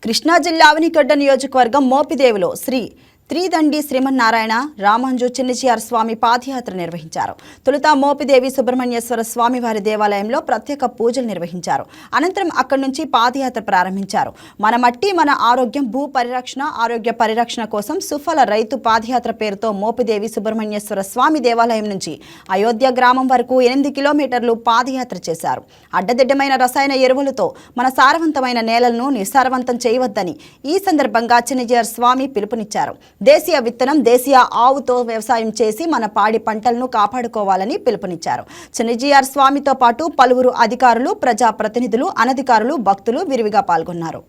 కృష్ణా జిల్లా అవనిగడ్డ నియోజకవర్గం మోపిదేవిలో శ్రీ త్రిదండి శ్రీమన్నారాయణ రామాంజు చిన్నజీఆర్ స్వామి పాదయాత్ర నిర్వహించారు. తొలుత మోపిదేవి సుబ్రహ్మణ్యేశ్వర స్వామి వారి దేవాలయంలో ప్రత్యేక పూజలు నిర్వహించారు. అనంతరం అక్కడి నుంచి పాదయాత్ర ప్రారంభించారు. మన మట్టి మన ఆరోగ్యం భూ పరిరక్షణ ఆరోగ్య పరిరక్షణ కోసం సుఫల రైతు పాదయాత్ర పేరుతో మోపిదేవి సుబ్రహ్మణ్యేశ్వర స్వామి దేవాలయం నుంచి అయోధ్య గ్రామం వరకు 8 కిలోమీటర్లు పాదయాత్ర చేశారు. అడ్డదిడ్డమైన రసాయన ఎరువులతో మన సారవంతమైన నేలలను నిస్సారవంతం చేయవద్దని ఈ సందర్భంగా చిన్నజీఆర్ స్వామి పిలుపునిచ్చారు. దేశీయ విత్తనం దేశీయ ఆవుతో వ్యవసాయం చేసి మన పాడి పంటలను కాపాడుకోవాలని పిలుపునిచ్చారు. చిన్నజీఆర్ స్వామితో పాటు పలువురు అధికారులు ప్రజాప్రతినిధులు అనధికారులు భక్తులు విరివిగా పాల్గొన్నారు.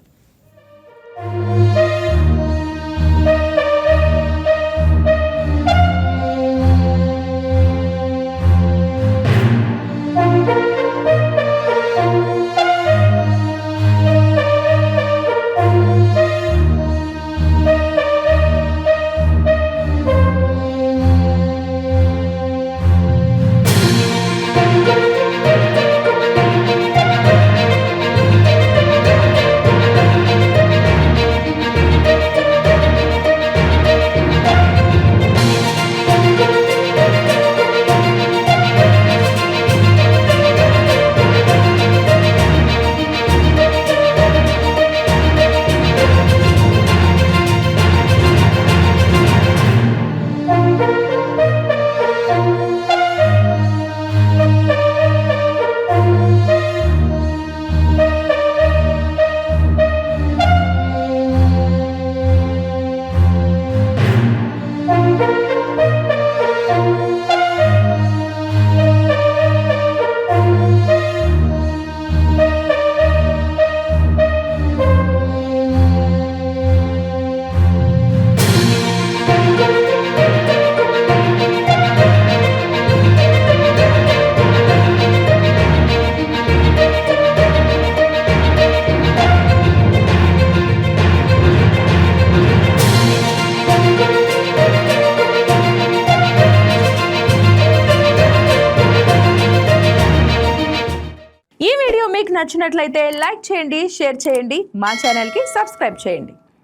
ఈ వీడియో మీకు నచ్చినట్లయితే లైక్ చేయండి, షేర్ చేయండి, మా ఛానల్కి సబ్స్క్రైబ్ చేయండి.